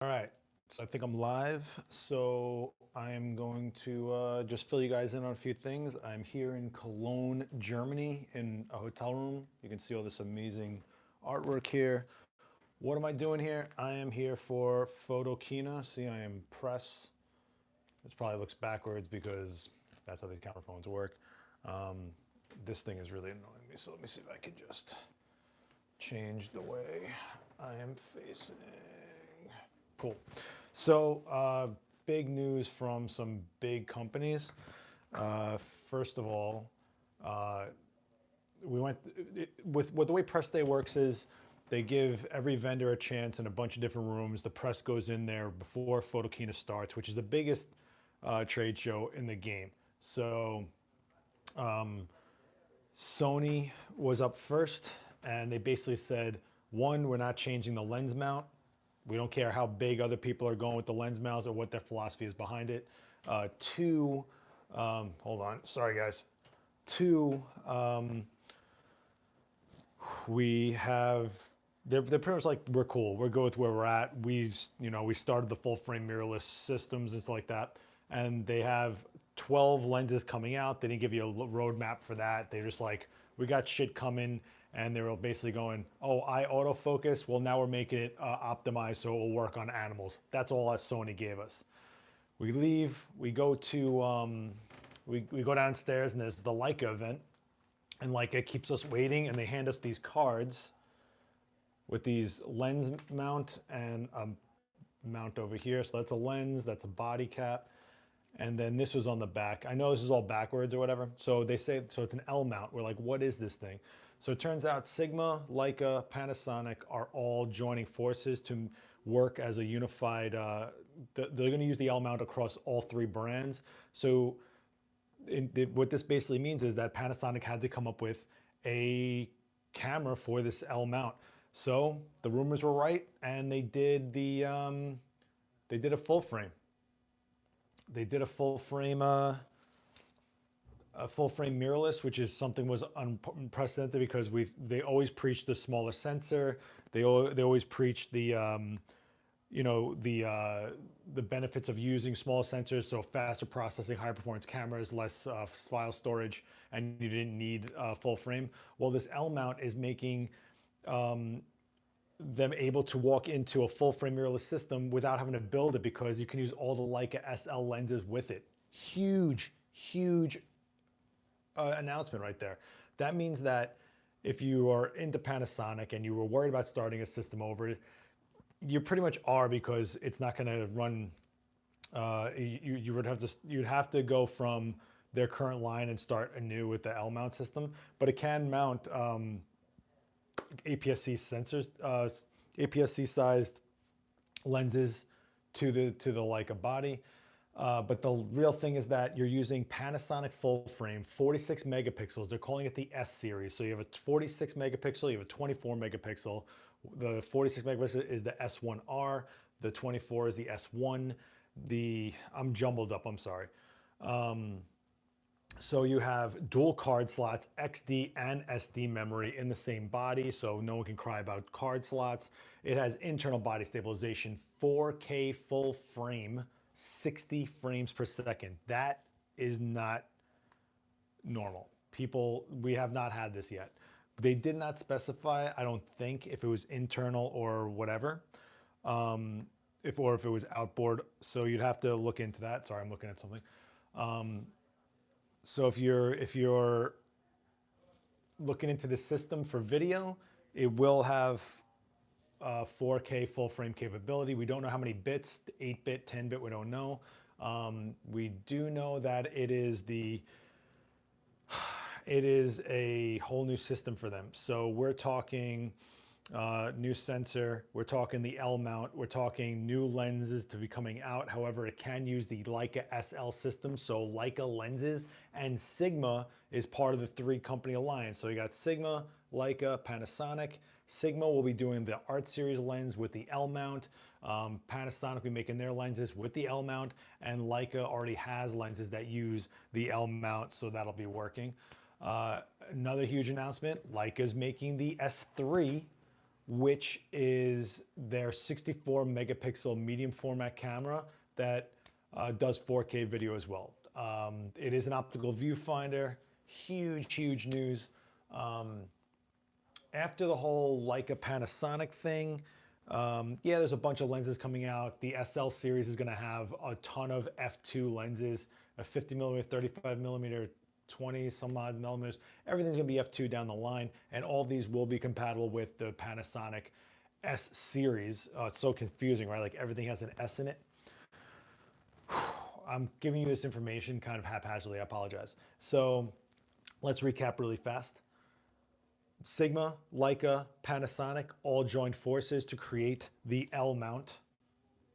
All right, so I think I'm live. So I am going to just fill you guys in on a few things. I'm here in Cologne, Germany, in a hotel room. You can see all this amazing artwork here. What am I doing here? I am here for Photokina. See, I am press. This probably looks backwards because that's how these camera phones work. This thing is really annoying me, so let me see if I can just change the way I am facing. Cool. So, big news from some big companies. First of all, uh, we went with what the way press day works is they give every vendor a chance in a bunch of different rooms. The press goes in there before Photokina starts, which is the biggest trade show in the game. So, um, Sony was up first, and they basically said, one, we're not changing the lens mount. We don't care how big other people are going with the lens mounts or what their philosophy is behind it. Two, hold on, sorry guys. Two, we have, they're pretty much like, we're cool. We're good with where we're at. We started the full frame mirrorless systems and stuff like that. And they have 12 lenses coming out. They didn't give you a roadmap for that. They're just like, we got shit coming. And they were basically going, oh, I autofocus. Well, now we're making it optimized so it will work on animals. That's all that Sony gave us. We leave, we go to, we go downstairs and there's the Leica event. And Leica keeps us waiting and they hand us these cards with these lens mount and a mount over here. So that's a lens, that's a body cap. And then this was on the back. I know this is all backwards or whatever. So they say, so it's an L mount. We're like, what is this thing? So it turns out Sigma, Leica, Panasonic are all joining forces to work as a unified, they're going to use the L mount across all three brands. So what this basically means is that Panasonic had to come up with a camera for this L mount. So the rumors were right, and they did a full frame. They did a full frame mirrorless, which is something was unprecedented because they always preach the smaller sensor. They always preach the the benefits of using small sensors, so faster processing, higher performance cameras, less file storage, and you didn't need full frame. Well, this L mount is making them able to walk into a full frame mirrorless system without having to build it because you can use all the Leica SL lenses with it. Huge, huge announcement right there. That means that if you are into Panasonic and you were worried about starting a system over, you pretty much are, because it's not going to run. You'd have to go from their current line and start anew with the L mount system, but it can mount APS-C sensors, APS-C sized lenses to the Leica body. But the real thing is that you're using Panasonic full frame, 46 megapixels. They're calling it the S series. So you have a 46 megapixel, you have a 24 megapixel. The 46 megapixel is the S1R. The 24 is the S1. I'm jumbled up, I'm sorry. So you have dual card slots, XD and SD memory in the same body, so no one can cry about card slots. It has internal body stabilization, 4K full frame, 60 frames per second. That is not normal. We have not had this yet. They did not specify, I don't think, if it was internal or whatever, if it was outboard. So you'd have to look into that. Sorry, I'm looking at something. So if you're looking into the system for video, it will have 4K full frame capability. We don't know how many bits, 8-bit, 10-bit, we don't know. We do know that it is a whole new system for them. So we're talking new sensor, we're talking the L mount, we're talking new lenses to be coming out. However, it can use the Leica SL system, so Leica lenses, and Sigma is part of the 3-company alliance. So you got Sigma, Leica, Panasonic. Sigma will be doing the Art Series lens with the L mount. Panasonic will be making their lenses with the L mount, and Leica already has lenses that use the L mount, so that'll be working. Another huge announcement, Leica is making the S3 which is their 64 megapixel medium format camera that does 4K video as well. It is an optical viewfinder. Huge, huge news. After the whole Leica Panasonic thing, yeah, there's a bunch of lenses coming out. The SL series is going to have a ton of f2 lenses, a 50 millimeter, 35 millimeter, 20 some odd millimeters. Everything's going to be f2 down the line, and all of these will be compatible with the Panasonic S series. It's so confusing, right? Like everything has an S in it. I'm giving you this information kind of haphazardly. I apologize. So let's recap really fast. Sigma, Leica, Panasonic all joined forces to create the L mount,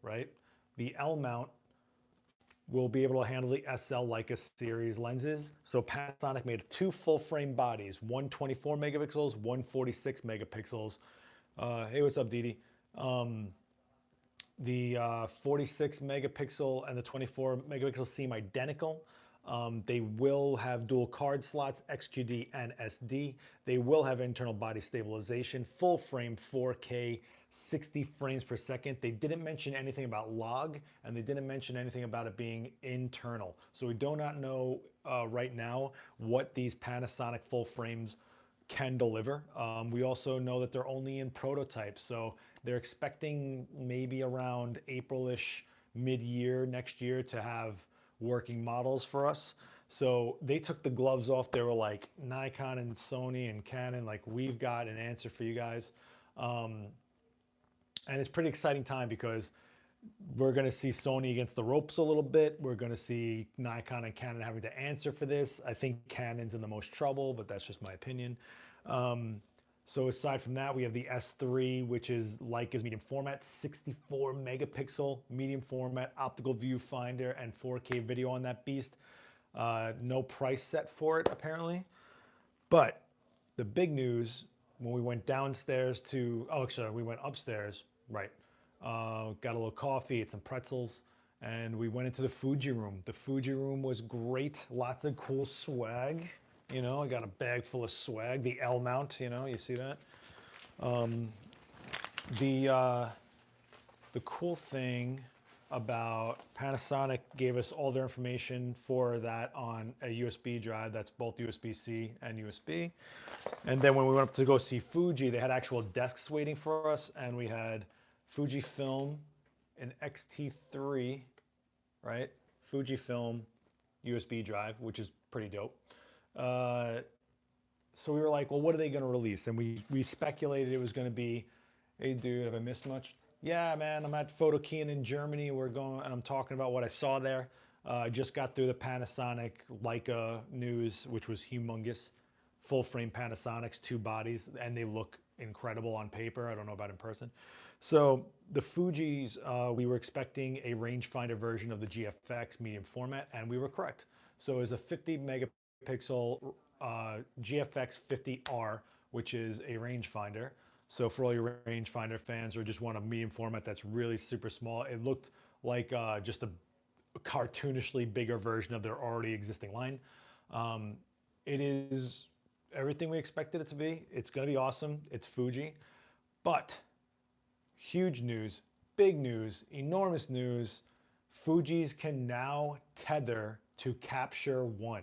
right? The L mount will be able to handle the SL Leica series lenses. So Panasonic made two full frame bodies, one 24 megapixels, one 46 megapixels. Hey, what's up, Didi? The 46 megapixel and the 24 megapixel seem identical. They will have dual card slots, XQD and SD. They will have internal body stabilization, full frame 4K, 60 frames per second. They didn't mention anything about log, and they didn't mention anything about it being internal. So we do not know right now what these Panasonic full frames can deliver. We also know that they're only in prototypes, so they're expecting maybe around April-ish, mid-year next year to have working models for us. So they took the gloves off. They were like, Nikon and Sony and Canon, like, we've got an answer for you guys. And it's pretty exciting time because we're going to see Sony against the ropes a little bit. We're going to see Nikon and Canon having to answer for this. I think Canon's in the most trouble, but that's just my opinion. So aside from that, we have the S3, which is Leica's medium format, 64 megapixel medium format optical viewfinder and 4K video on that beast. No price set for it, apparently. But the big news, when we went downstairs to, oh, sorry, we went upstairs, right. Got a little coffee, ate some pretzels, and we went into the Fuji room. The Fuji room was great. Lots of cool swag. You know, I got a bag full of swag. The L mount, you know, you see that? The cool thing about Panasonic gave us all their information for that on a USB drive that's both USB-C and USB. And then when we went up to go see Fuji, they had actual desks waiting for us, and we had Fujifilm, an X-T3, right? Fujifilm USB drive, which is pretty dope. So we were like, well, what are they going to release? And we speculated it was going to be, hey, dude, have I missed much? Yeah, man, I'm at Photokina in Germany. We're going, and I'm talking about what I saw there. I just got through the Panasonic Leica news, which was humongous. Full frame Panasonics, two bodies, and they look incredible on paper. I don't know about in person. So the Fujis, we were expecting a rangefinder version of the GFX medium format, and we were correct. So it was a 50 megapixel GFX 50R, which is a rangefinder. So for all your rangefinder fans or just want a medium format that's really super small, it looked like just a cartoonishly bigger version of their already existing line. It is everything we expected it to be. It's going to be awesome. It's Fuji. But huge news, big news, enormous news. Fujis can now tether to Capture One.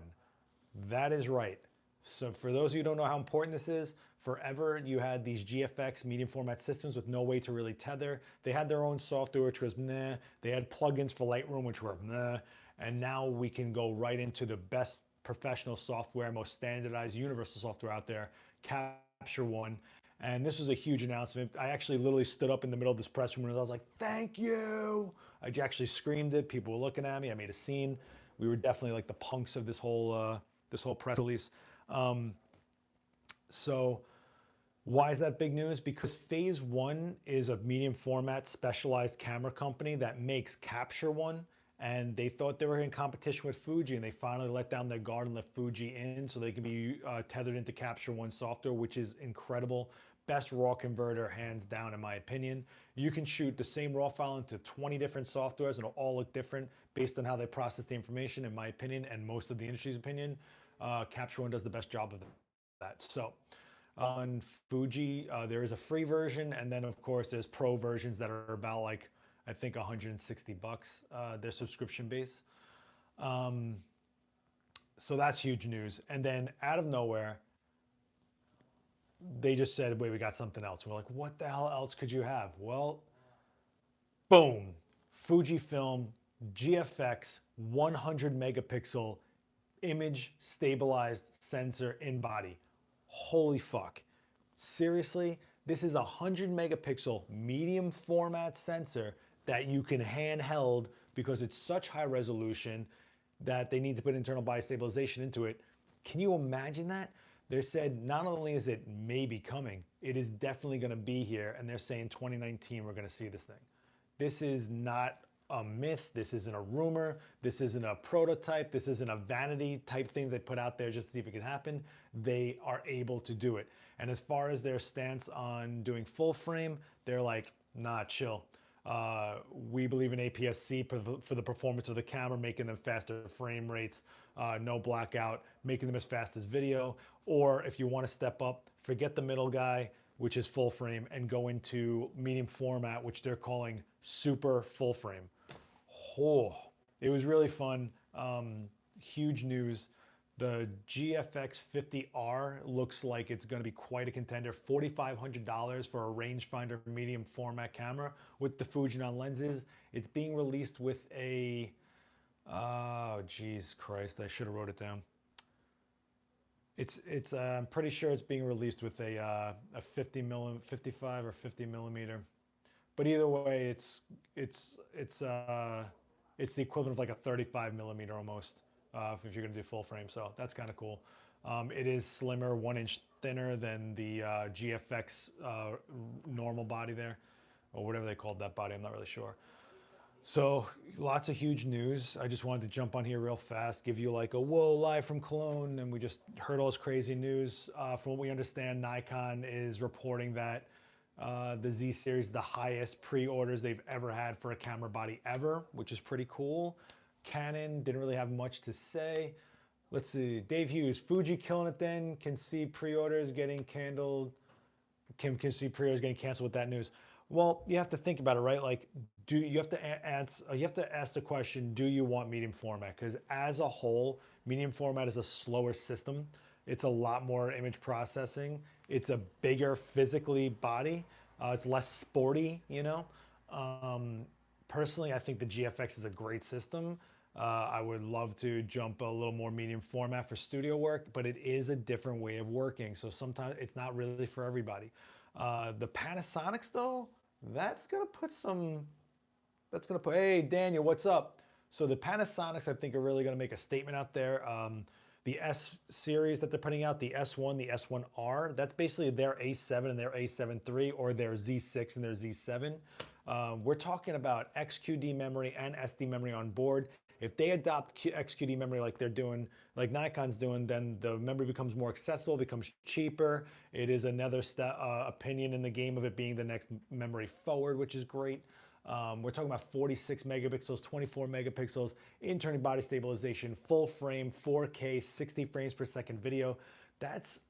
That is right. So for those of you who don't know how important this is, forever you had these GFX medium format systems with no way to really tether. They had their own software, which was meh. They had plugins for Lightroom, which were meh. And now we can go right into the best professional software, most standardized universal software out there, Capture One. And this was a huge announcement. I actually literally stood up in the middle of this press room and I was like, thank you. I actually screamed it. People were looking at me. I made a scene. We were definitely like the punks of this whole press release. So why is that big news? Because Phase One is a medium format specialized camera company that makes Capture One, and they thought they were in competition with Fuji, and they finally let down their guard and let Fuji in so they can be tethered into Capture One software, which is incredible. Best RAW converter, hands down, in my opinion. You can shoot the same RAW file into 20 different softwares, and it'll all look different based on how they process the information, in my opinion, and most of the industry's opinion. Capture One does the best job of that. So On Fuji, there is a free version, and then of course there's pro versions that are about like I think 160 bucks. Their subscription base. Um, so that's huge news. And then out of nowhere, they just said, "Wait, we got something else." We're like, "What the hell else could you have?" Well, boom, Fujifilm GFX 100 megapixel image stabilized sensor in body. Holy fuck. Seriously, this is a 100 megapixel medium format sensor that you can handheld because it's such high resolution that they need to put internal body stabilization into it. Can you imagine that? They said not only is it maybe coming, it is definitely going to be here, and they're saying 2019 we're going to see this thing. This is not a myth. This isn't a rumor. This isn't a prototype. This isn't a vanity type thing they put out there just to see if it can happen. They are able to do it. And as far as their stance on doing full frame, they're like, nah, chill. We believe in APS-C for the performance of the camera, making them faster frame rates, no blackout, making them as fast as video. Or if you want to step up, forget the middle guy, which is full frame, and go into medium format, which they're calling super full frame. Oh, it was really fun. Huge news. The GFX 50R looks like it's going to be quite a contender. $4,500 for a rangefinder medium format camera with the Fujinon lenses. It's being released with a, oh geez Christ, I should have wrote it down. I'm pretty sure it's being released with a 55 or 50 millimeter. But either way, it's the equivalent of like a 35 millimeter almost, if you're gonna do full frame. So that's kind of cool. It is slimmer, 1 inch thinner than the GFX normal body there, or whatever they called that body. I'm not really sure. So lots of huge news. I just wanted to jump on here real fast, give you like a whoa, live from Cologne, and we just heard all this crazy news. From what we understand, Nikon is reporting that the Z series is the highest pre-orders they've ever had for a camera body ever, which is pretty cool. Canon didn't really have much to say. Let's see, Dave Hughes, Fuji killing it then, can see pre-orders getting canceled. Can see pre-orders getting canceled with that news. Well, you have to think about it, right? Like, you have to ask the question, do you want medium format? Because as a whole, medium format is a slower system. It's a lot more image processing. It's a bigger physically body. It's less sporty, you know? Personally, I think the GFX is a great system. I would love to jump a little more medium format for studio work, but it is a different way of working. So sometimes it's not really for everybody. The Panasonics though, that's gonna put, hey Daniel, what's up? So the Panasonics, I think, are really gonna make a statement out there. The S series that they're putting out, the S1, the S1R, that's basically their A7 and their A7 III, or their Z6 and their Z7. We're talking about XQD memory and SD memory on board. If they adopt XQD memory like they're doing, like Nikon's doing, then the memory becomes more accessible, becomes cheaper. It is another opinion in the game of it being the next memory forward, which is great. We're talking about 46 megapixels, 24 megapixels, internal body stabilization, full frame, 4K, 60 frames per second video. That's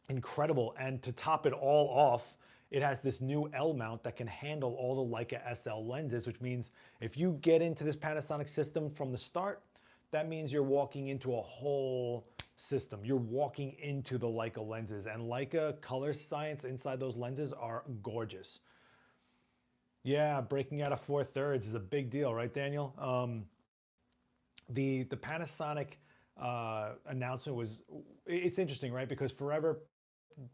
incredible. And to top it all off, it has this new L mount that can handle all the Leica SL lenses, which means if you get into this Panasonic system from the start, that means you're walking into a whole system. You're walking into the Leica lenses, and Leica color science inside those lenses are gorgeous. Yeah, breaking out of 4/3 is a big deal, right, Daniel? The Panasonic announcement was, it's interesting, right? Because forever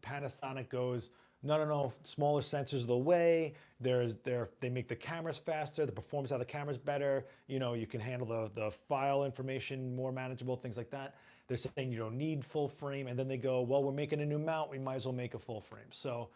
Panasonic goes, no, smaller sensors are the way. They make the cameras faster, the performance of the cameras better. You know, you can handle the file information more manageable, things like that. They're saying you don't need full frame, and then they go, well, we're making a new mount, we might as well make a full frame. So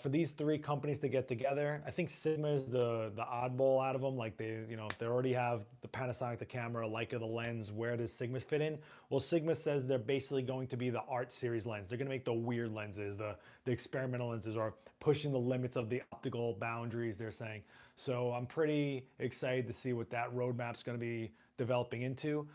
for these three companies to get together, I think Sigma is the oddball out of them. Like they already have the Panasonic, the camera, Leica, the lens. Where does Sigma fit in? Well, Sigma says they're basically going to be the art series lens. They're going to make the weird lenses, the experimental lenses, or pushing the limits of the optical boundaries, they're saying. So I'm pretty excited to see what that roadmap's going to be developing into.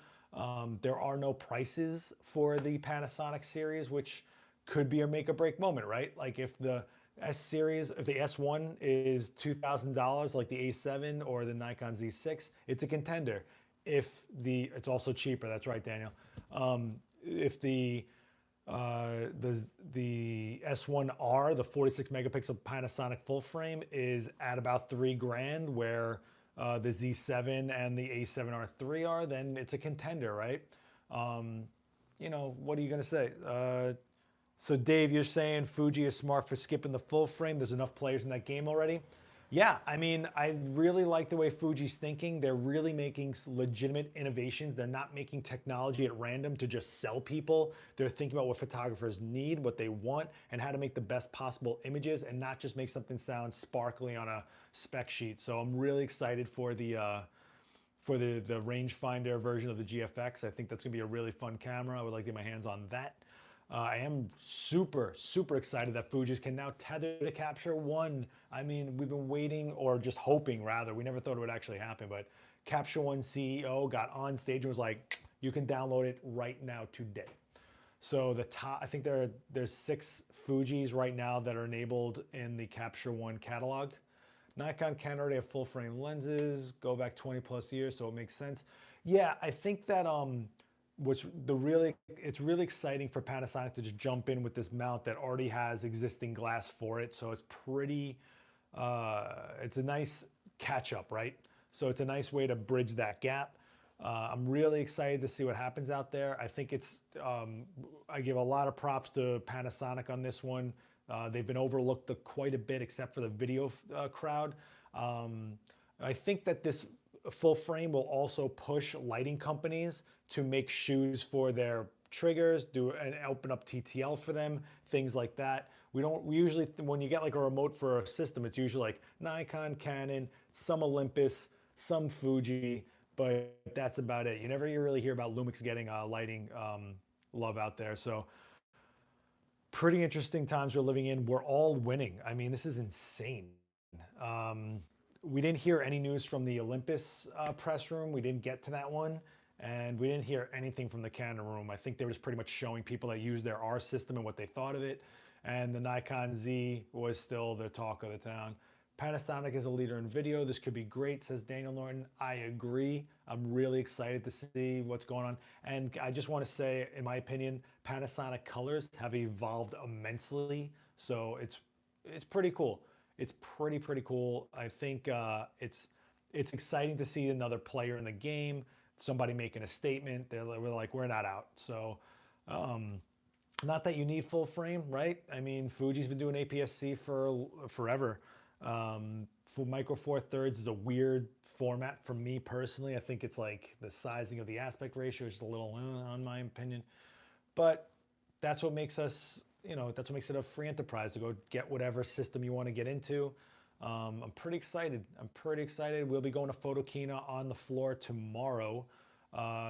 There are no prices for the Panasonic series, which could be a make or break moment, right? Like if the S series, if the S1 is $2,000, like the A7 or the Nikon Z6, it's a contender. If it's also cheaper, that's right, Daniel. If the S1R, the 46 megapixel Panasonic full frame, is at about $3,000, where the Z7 and the A7R III are, then it's a contender, right? What are you gonna say? So Dave, you're saying Fuji is smart for skipping the full frame. There's enough players in that game already. Yeah, I mean, I really like the way Fuji's thinking. They're really making legitimate innovations. They're not making technology at random to just sell people. They're thinking about what photographers need, what they want, and how to make the best possible images and not just make something sound sparkly on a spec sheet. So I'm really excited for the rangefinder version of the GFX. I think that's gonna be a really fun camera. I would like to get my hands on that. I am super, super excited that Fuji's can now tether to Capture One. I mean, we've been waiting, or just hoping rather. We never thought it would actually happen, but Capture One CEO got on stage and was like, you can download it right now today. So I think there's 6 Fujis right now that are enabled in the Capture One catalog. Nikon can already have full frame lenses, go back 20 plus years, so it makes sense. Yeah, I think that it's really exciting for Panasonic to just jump in with this mount that already has existing glass for it. So it's it's a nice catch up, right? So it's a nice way to bridge that gap. I'm really excited to see what happens out there. I think I give a lot of props to Panasonic on this one. They've been overlooked quite a bit, except for the video crowd. I think that this full frame will also push lighting companies to make shoes for their triggers, and open up TTL for them, things like that. We usually, when you get like a remote for a system, it's usually like Nikon, Canon, some Olympus, some Fuji, but that's about it. You never really hear about Lumix getting lighting love out there. So pretty interesting times we're living in. We're all winning. I mean, this is insane. We didn't hear any news from the Olympus press room. We didn't get to that one. And we didn't hear anything from the Canon room. I think they were just pretty much showing people that use their R system and what they thought of it. And the Nikon Z was still the talk of the town. Panasonic is a leader in video. This could be great, says Daniel Norton. I agree. I'm really excited to see what's going on. And I just want to say, in my opinion, Panasonic colors have evolved immensely. So it's pretty cool. It's pretty cool. I think it's exciting to see another player in the game, somebody making a statement. We're like, we're not out. So not that you need full frame, right? I mean, Fuji's been doing APS-C for forever. For Micro Four Thirds is a weird format for me personally. I think it's like the sizing of the aspect ratio is just a little, in my opinion. But that's what makes us, that's what makes it a free enterprise to go get whatever system you want to get into. I'm pretty excited. We'll be going to Photokina on the floor tomorrow.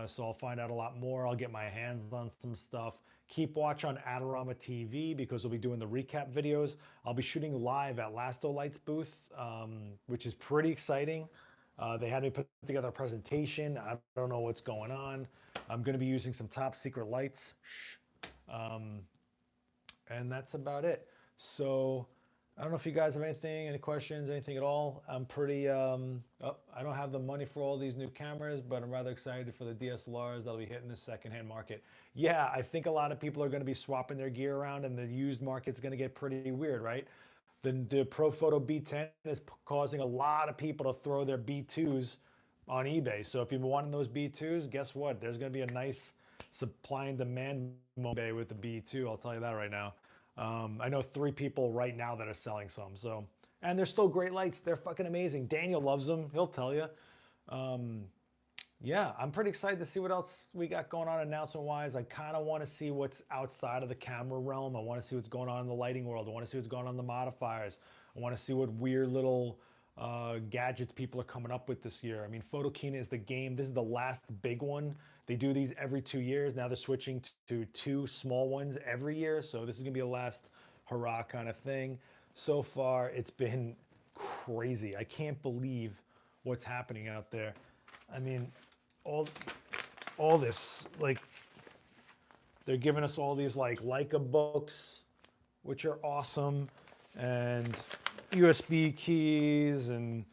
So I'll find out a lot more. I'll get my hands on some stuff. Keep watch on Adorama TV because we'll be doing the recap videos. I'll be shooting live at Lastolight's booth, which is pretty exciting. They had me put together a presentation. I don't know what's going on. I'm going to be using some top secret lights. And that's about it. So I don't know if you guys have anything, any questions, anything at all. I'm pretty, I don't have the money for all these new cameras, but I'm rather excited for the DSLRs that'll be hitting the secondhand market. Yeah, I think a lot of people are going to be swapping their gear around, and the used market's going to get pretty weird, right? The Profoto B10 is causing a lot of people to throw their B2s on eBay. So if you've been wanting those B2s, guess what? There's going to be a nice supply and demand moment with the B2. I'll tell you that right now. I know 3 people right now that are selling some. So, and they're still great lights. They're fucking amazing. Daniel loves them. He'll tell you. Yeah, I'm pretty excited to see what else we got going on announcement-wise. I kind of want to see what's outside of the camera realm. I want to see what's going on in the lighting world. I want to see what's going on in the modifiers. I want to see what weird little gadgets people are coming up with this year. I mean, Photokina is the game. This is the last big one. They do these every 2 years. Now they're switching to 2 small ones every year. So this is going to be a last hurrah kind of thing. So far, it's been crazy. I can't believe what's happening out there. I mean, all this, like, They're giving us all these like Leica books, which are awesome, and USB keys and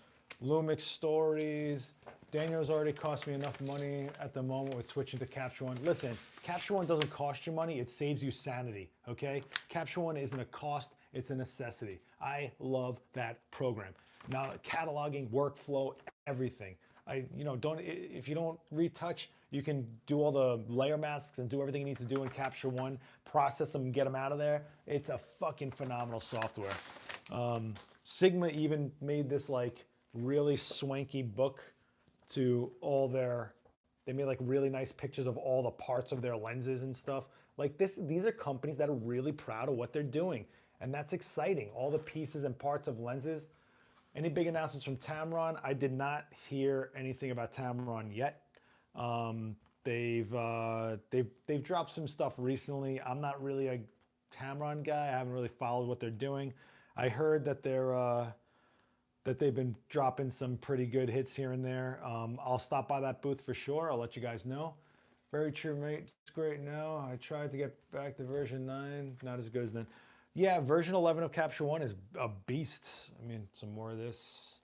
Lumix stories. Daniel's already cost me enough money at the moment with switching to Capture One. Listen, Capture One doesn't cost you money, it saves you sanity, okay? Capture One isn't a cost, it's a necessity. I love that program. Now, cataloging, workflow, everything. If you don't retouch, you can do all the layer masks and do everything you need to do in Capture One, process them and get them out of there. It's a fucking phenomenal software. Sigma even made this like really swanky book to all they made like really nice pictures of all the parts of their lenses and stuff. Like these are companies that are really proud of what they're doing. And that's exciting. All the pieces and parts of lenses. Any big announcements from Tamron? I did not hear anything about Tamron yet. They've dropped some stuff recently. I'm not really a Tamron guy. I haven't really followed what they're doing. I heard that they've been dropping some pretty good hits here and there. I'll stop by that booth for sure. I'll let you guys know. Very true, mate. It's great now. I tried to get back to version 9. Not as good as then. Yeah, version 11 of Capture One is a beast. I mean, some more of this.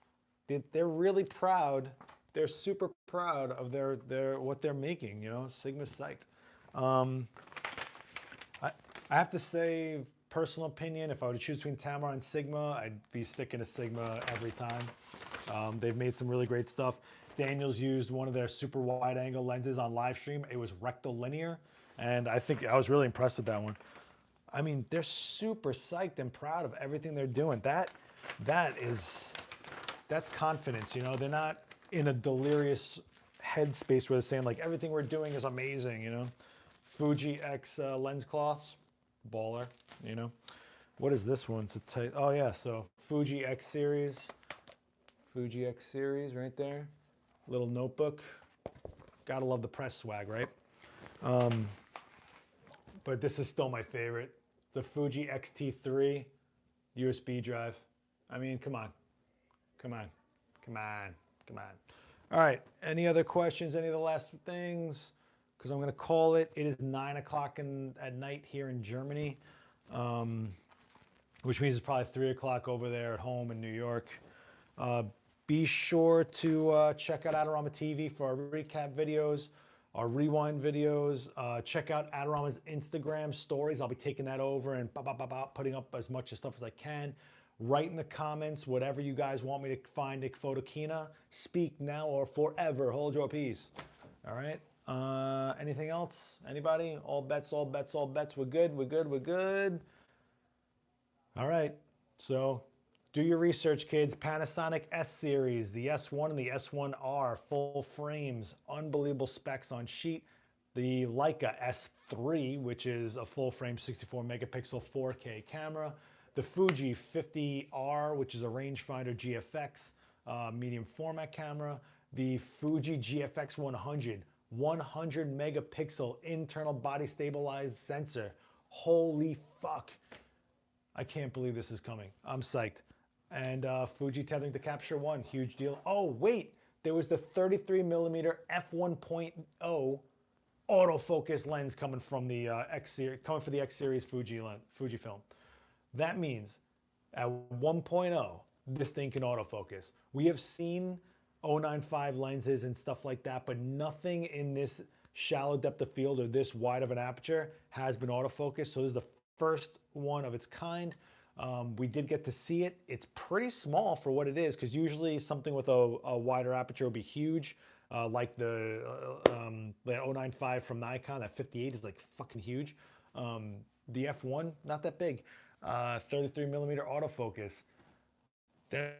They're really proud. They're super proud of their what they're making. You know, Sigma's psyched. I have to say, personal opinion, if I were to choose between Tamron and Sigma, I'd be sticking to Sigma every time. They've made some really great stuff. Daniel's used one of their super wide angle lenses on live stream. It was rectilinear, and I think I was really impressed with that one. I mean, they're super psyched and proud of everything they're doing. That's confidence, you know? They're not in a delirious headspace where they're saying like, everything we're doing is amazing, you know? Fuji X lens cloths, baller, you know? What is this one? It's a tight, oh yeah, so Fuji X series right there. Little notebook. Gotta love the press swag, right? But this is still my favorite. The Fuji X-T3 USB drive. I mean, come on. All right, any other questions? Any of the last things? Because I'm gonna call it. It is 9 o'clock at night here in Germany, which means it's probably 3 o'clock over there at home in New York. Be sure to check out Adorama TV for our recap videos, our rewind videos. Check out Adorama's Instagram stories. I'll be taking that over and putting up as much stuff as I can. Write in the comments whatever you guys want me to find at Photokina. Speak now or forever hold your peace. All right. Anything else? Anybody? All bets. We're good. All right. So do your research, kids. Panasonic S series, the S1 and the S1R, full frames, unbelievable specs on sheet. The Leica S3, which is a full frame 64 megapixel 4K camera. The Fuji 50R, which is a rangefinder GFX, medium format camera. The Fuji GFX 100 megapixel internal body stabilized sensor. Holy fuck. I can't believe this is coming. I'm psyched. And Fuji tethering to Capture One, huge deal. Oh, wait, there was the 33mm f1.0 autofocus lens coming from the X series, coming for the X series Fujifilm. That means at 1.0, this thing can autofocus. We have seen 0.95 lenses and stuff like that, but nothing in this shallow depth of field or this wide of an aperture has been autofocused. So this is the first one of its kind. We did get to see it. It's pretty small for what it is, because usually something with a wider aperture will be huge, like the 0.95 from Nikon. That 58 is like fucking huge. The F1, not that big. 33mm autofocus. They're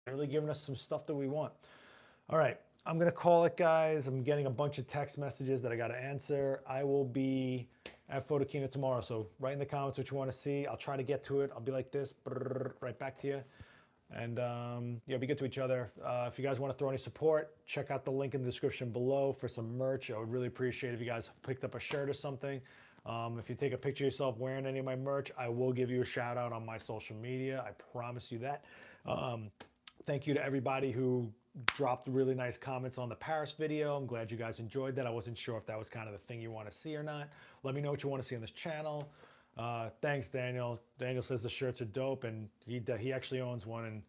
really giving us some stuff that we want. All right, I'm gonna call it, guys. I'm getting a bunch of text messages that I gotta answer. I will be at Photokina tomorrow, so write in the comments what you want to see. I'll try to get to it. I'll be like this, right back to you. And yeah, be good to each other. If you guys want to throw any support, check out the link in the description below for some merch. I would really appreciate if you guys picked up a shirt or something. If you take a picture of yourself wearing any of my merch, I will give you a shout out on my social media. I promise you that. Thank you to everybody who dropped really nice comments on the Paris video. I'm glad you guys enjoyed that. I wasn't sure if that was kind of the thing you want to see or not. Let me know what you want to see on this channel. Thanks, Daniel. Daniel says the shirts are dope, and he actually owns one, and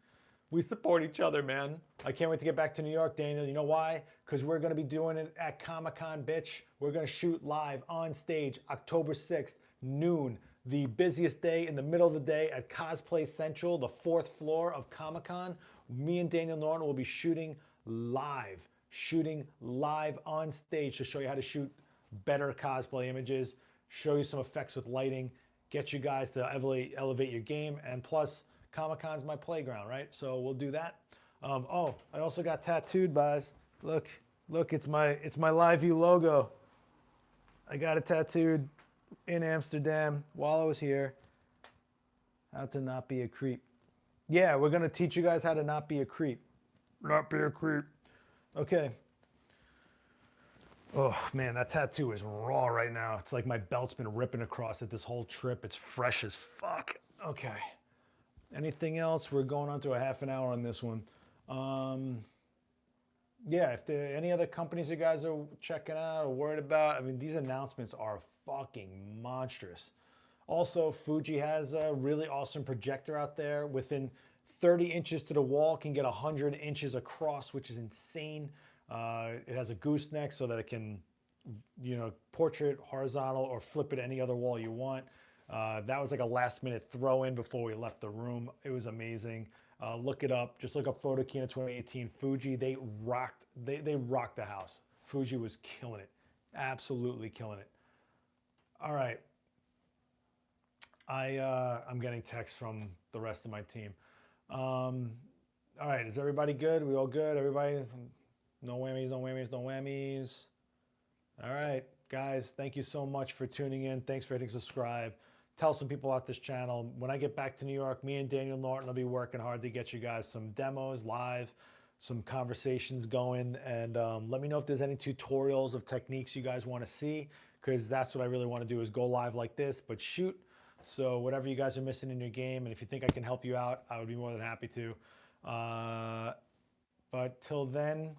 we support each other, man. I can't wait to get back to New York, Daniel. You know why? Because we're going to be doing it at Comic-Con, bitch. We're going to shoot live on stage October 6th, noon. The busiest day in the middle of the day at Cosplay Central, the 4th floor of Comic-Con. Me and Daniel Norton will be shooting live on stage to show you how to shoot better cosplay images, show you some effects with lighting, get you guys to elevate your game, and plus, Comic-Con's my playground, right? So we'll do that. Oh, I also got tattooed, guys. Look, it's my Live View logo. I got it tattooed in Amsterdam while I was here. How to not be a creep. Yeah, we're gonna teach you guys how to not be a creep. Not be a creep. Okay. Oh man, that tattoo is raw right now. It's like my belt's been ripping across it this whole trip. It's fresh as fuck. Okay. Anything else? We're going on to a half an hour on this one. Yeah, if there are any other companies you guys are checking out or worried about, I mean, these announcements are fucking monstrous. Also, Fuji has a really awesome projector out there. Within 30 inches to the wall, can get 100 inches across, which is insane. It has a gooseneck so that it can, portrait, horizontal, or flip it any other wall you want. That was like a last minute throw in before we left the room. It was amazing. Look it up. Just look up Photokina 2018 Fuji. They rocked the house. Fuji was killing it. Absolutely killing it. All right. I'm getting texts from the rest of my team. All right. Is everybody good? We all good? Everybody? No whammies, no whammies, no whammies. All right, guys. Thank you so much for tuning in. Thanks for hitting subscribe. Tell some people about this channel. When I get back to New York, me and Daniel Norton will be working hard to get you guys some demos live, some conversations going, and let me know if there's any tutorials of techniques you guys want to see, because that's what I really want to do, is go live like this, but shoot. So whatever you guys are missing in your game, and if you think I can help you out, I would be more than happy to. But till then,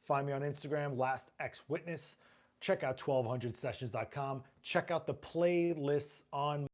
find me on Instagram, LastXWitness. Check out 1200sessions.com. Check out the playlists on